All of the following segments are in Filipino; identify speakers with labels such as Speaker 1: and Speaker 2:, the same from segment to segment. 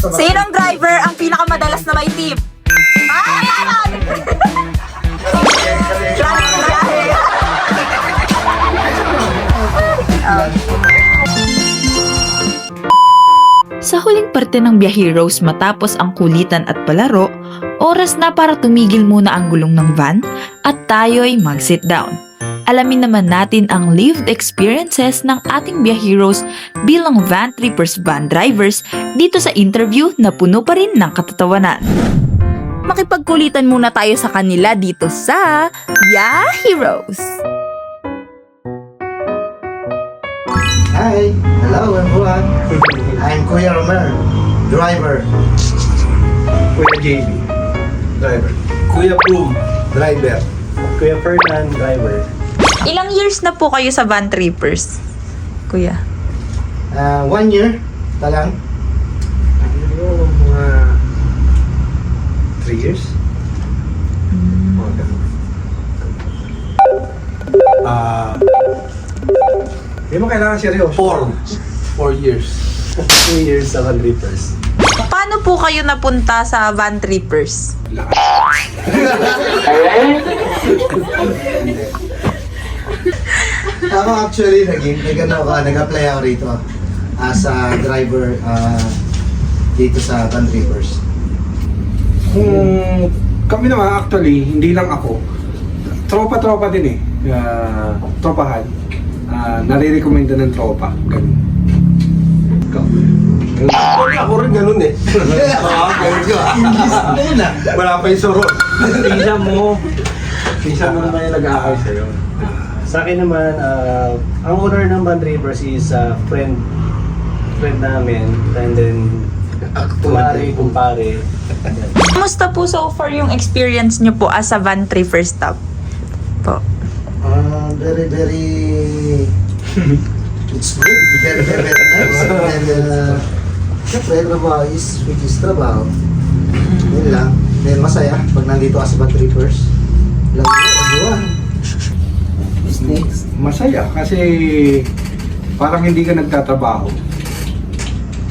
Speaker 1: Sinong driver ang pinakamadalas na may tip?
Speaker 2: Sa huling parte ng Biyaheroes matapos ang kulitan at palaro, oras na para tumigil muna ang gulong ng van at tayo'y mag-sit down. Alamin naman natin ang lived experiences ng ating Biyaheroes bilang van trippers van drivers dito sa interview na puno pa rin ng katatawanan.
Speaker 1: Makipagkulitan muna tayo sa kanila dito sa Biyaheroes.
Speaker 3: Hi! Hello everyone! I'm Kuya Romer, driver.
Speaker 4: Kuya JB, driver. Kuya Plum, driver. Kuya Fernan, driver.
Speaker 2: Ilang years na po kayo sa van trippers, kuya?
Speaker 3: 1 year, talang.
Speaker 4: Ano, mga 3 years? Mga ganun. Hindi mo kailangan seryoso. 4 years. 2 years sa Van Trippers.
Speaker 2: Paano po kayo napunta sa van trippers?
Speaker 3: Ako actually, nag-apply ako rito as a driver dito sa Van Trippers.
Speaker 4: Kami naman actually, hindi lang ako. Tropa-tropa din eh. Tropahan. Nare-recommenda ng tropa. Ganun. Ako rin ganun eh. Ganun ko. Wala pa yung suro. Pinsan mo naman yung nag-aakay sa'yo.
Speaker 5: Sa akin naman, ang owner ng Van Trippers is friend namin, and then kumpare.
Speaker 2: Kumusta po so far yung experience nyo po as a van tripper staff po?
Speaker 3: Very, it's good. Very nice. And siyempre, trabaho which is trabaho. Yun lang. Then masaya pag nandito ka sa Van Trippers. Lang yun,
Speaker 4: Masaya kasi parang hindi ka nagtatrabaho.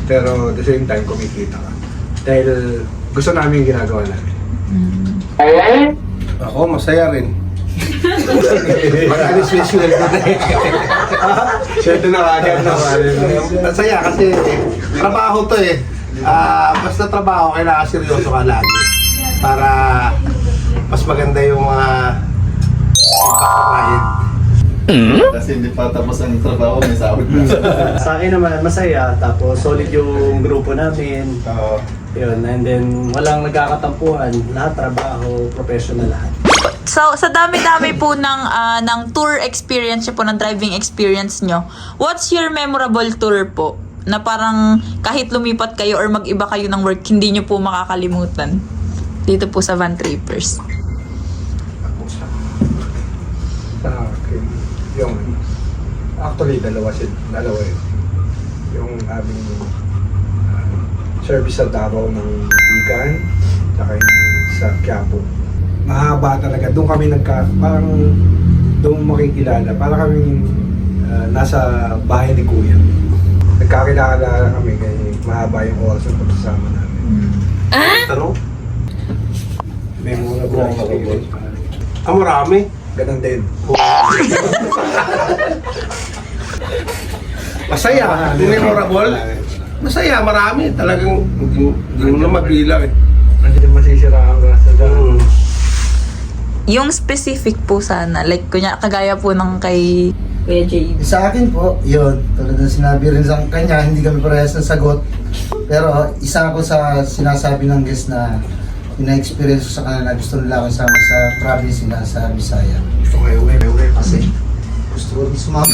Speaker 4: Pero at the same time, kumikita ka. Dahil gusto namin yung ginagawa namin. Ako, masaya rin. Mag-special ko na eh. Swerte na kagad naman. Masaya kasi trabaho to eh. Basta trabaho, kailangan seryoso ka lagi. Para mas maganda yung mga pagkakain.
Speaker 6: Kasi hindi pa tapos ang trabaho, may sahod na.
Speaker 5: Sa akin naman, masaya, tapos solid yung grupo namin. Yun, and then walang nagkakatampuhan, lahat trabaho, professional lahat.
Speaker 2: So, sa dami-dami po ng tour experience nyo po, ng driving experience nyo, what's your memorable tour po? Na parang kahit lumipat kayo or mag-iba kayo ng work, hindi nyo po makakalimutan dito po sa Van Trippers.
Speaker 4: Sa akin, yung actually dalawa yun. Yung aming service sa Davao ng Igan, saka yung sa Quiapo. Mahaba talaga. Doon kami parang doon makikilala. Parang kami nasa bahay ni Kuya. Nagkakilala kami kaya mahaba yung oras ng pagsasama namin. Tanong? Memorable experience. Marami. Ganun din. Masaya. Memorable. Masaya, marami. Talagang hindi mo na mabilang eh. Hindi na masisiraan ka sa daan.
Speaker 2: Yung specific po sana, like kunya kagaya po ng kay Kuya JB.
Speaker 3: Sa akin po, yun. Tulad ng sinabi rin sa kanya, hindi kami parehas ng sagot. Pero isa ako sa sinasabi ng guest na ina-experience ko sa kanila, gusto nila ako isama sa province nila sa Bisaya.
Speaker 4: Gusto kayo uwi.
Speaker 3: Kasi gusto ko rin sumama.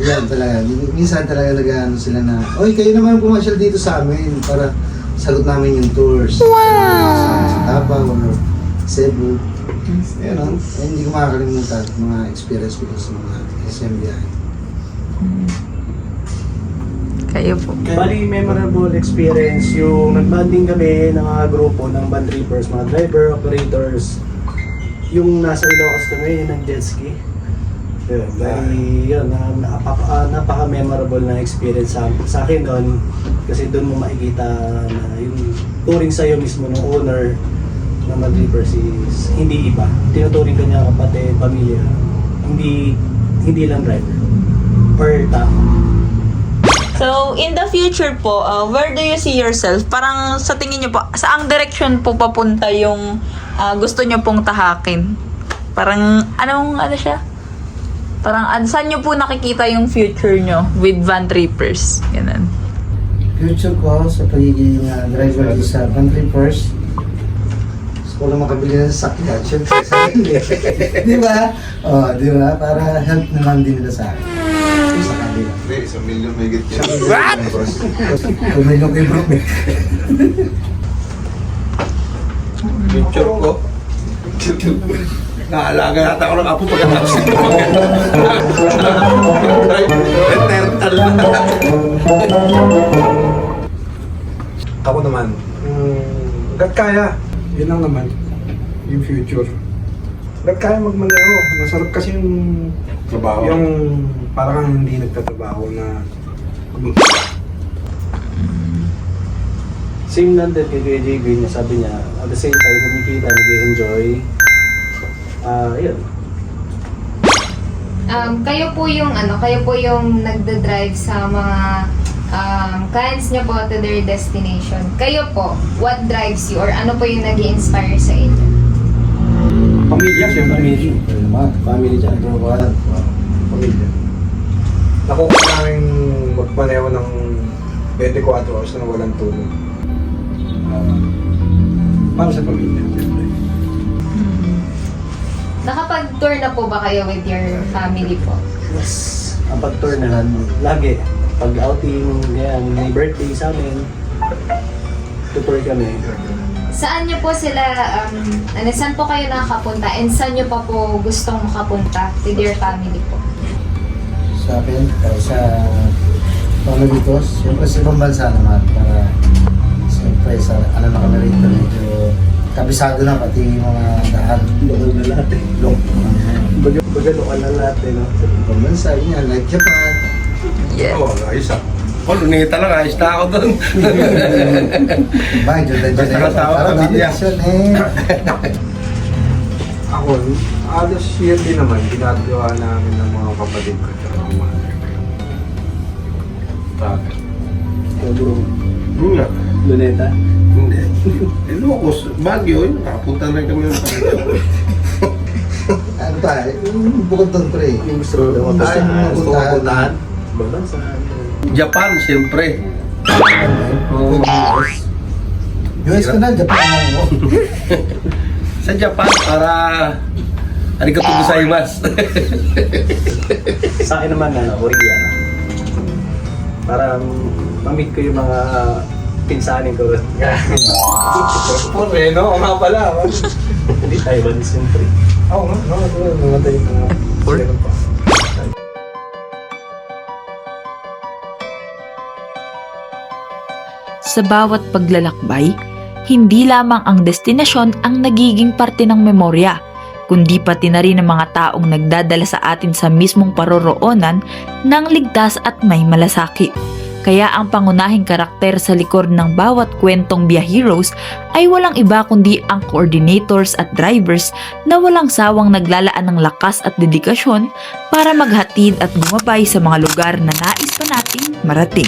Speaker 3: Yan talaga. Minsan talaga nag-ano sila na, oy, kayo naman pumasyal dito sa amin para sagot namin yung tours. Wow! Sa Davao or Cebu. Yan o. Hindi ko makakalimutan mga experience ko sa mga SMBI.
Speaker 2: Kayo po.
Speaker 5: Bali, memorable experience yung nag-banding kami ng mga grupo ng Van Trippers, mga driver, operators. Yung nasa Ilocos kami, yung ng jet ski. Yun, very, yun, napaka-memorable na experience sa akin doon. Kasi doon mo makikita na yung touring sa'yo mismo ng owner ng Van Trippers is hindi iba. Tinuturing ka niya kapatid, pamilya. Hindi lang driver. Per tao.
Speaker 2: So, in the future po, where do you see yourself? Parang sa tingin niyo po, saang direction po papunta yung gusto niyo pong tahakin? Parang, ano siya? Parang, saan niyo po nakikita yung future niyo with Van Trippers? Ganun.
Speaker 3: Future ko sa pagiging driver sa Van Trippers, gusto ko lang makabili ng sasakyan, syempre sa akin eh. Di ba? Oh, di ba? Para help naman din nila sa akin. Sa kanila.
Speaker 6: Hindi, 1 million may git yan.
Speaker 3: What? Tumilong kay Brook eh.
Speaker 4: Picture ko. Naalaga yata ako ng apo pagkatapos nito. Eternal. Ako naman, hanggat kaya, yun lang naman, yung future. Hanggat kaya magmaneho, masarap kasi yung
Speaker 6: Trabaho.
Speaker 4: yung parang kang hindi nagtatrabaho na
Speaker 5: Same lang din kay Kuya JB na sabi niya, at the same time, kumikita, nag-enjoy. Yun.
Speaker 7: Kayo po yung nagda-drive sa mga clients niyo po to their destination. Kayo po, what drives you or ano po yung nag-i-inspire sa inyo?
Speaker 4: pamilya, siyempre.
Speaker 5: Family dyan.
Speaker 4: Pamilya. Nakuha namin magmaneho ng 24 hours na walang tulog. Para sa pamilya, siyempre.
Speaker 7: Nakapag-tour na po ba kayo with your family po?
Speaker 5: Yes. Ang pag-tour na lagi. Pag outing, yan, may birthday sa amin, tutour kami.
Speaker 7: Saan niyo po sila, saan po kayo nakapunta and saan niyo pa po gustong makapunta with your family po?
Speaker 3: Sa akin, sa family ko, siyempre sa ibang bansa naman para siyempre sa ano na kami rito medyo kabisado na pati yung mga daan.
Speaker 5: Lokal na lahat eh. Baga lokal na lahat eh, no?
Speaker 3: Ibang bansa, yun like Japan.
Speaker 2: Yeah.
Speaker 4: Oo, ayos ah. Oh, lunita lang, ayos na ako doon.
Speaker 3: Diba, dyan
Speaker 4: Basta kasama,
Speaker 3: parang
Speaker 4: pamilya.
Speaker 3: nandisyon eh.
Speaker 4: Ako, halos year din naman, ginagawa namin ng mga kapatid ko at mga mother ko. Bakit?
Speaker 5: Bro,
Speaker 6: Yun nga.
Speaker 5: Luneta.
Speaker 6: Hindi. Ilocos, Baguio, yun. Nakapunta na kami ng pamilya.
Speaker 3: Ano pa, yung bukod doon pre.
Speaker 5: Yung gusto ko daw
Speaker 3: Gusto mo
Speaker 5: gusto ko
Speaker 3: mapuntahan?
Speaker 5: puntahan. Ibang bansa.
Speaker 6: Japan, siyempre.
Speaker 3: US ko na, Japan na mo.
Speaker 6: Sa Japan, para... Arigato gozaimasu.
Speaker 5: Sa akin naman, Korea. Para ma-meet ko yung mga pinsanin ko.
Speaker 4: Moreno, o nga pala.
Speaker 5: Hindi, Taiwanese yung pre.
Speaker 4: Oo nga, namatay yung mga sila pa.
Speaker 2: Sa bawat paglalakbay, hindi lamang ang destinasyon ang nagiging parte ng memorya, kundi pati na rin ang mga taong nagdadala sa atin sa mismong paroroonan ng ligtas at may malasakit. Kaya ang pangunahing karakter sa likod ng bawat kwentong Biyaheroes ay walang iba kundi ang coordinators at drivers na walang sawang naglalaan ng lakas at dedikasyon para maghatid at gumabay sa mga lugar na nais pa nating marating.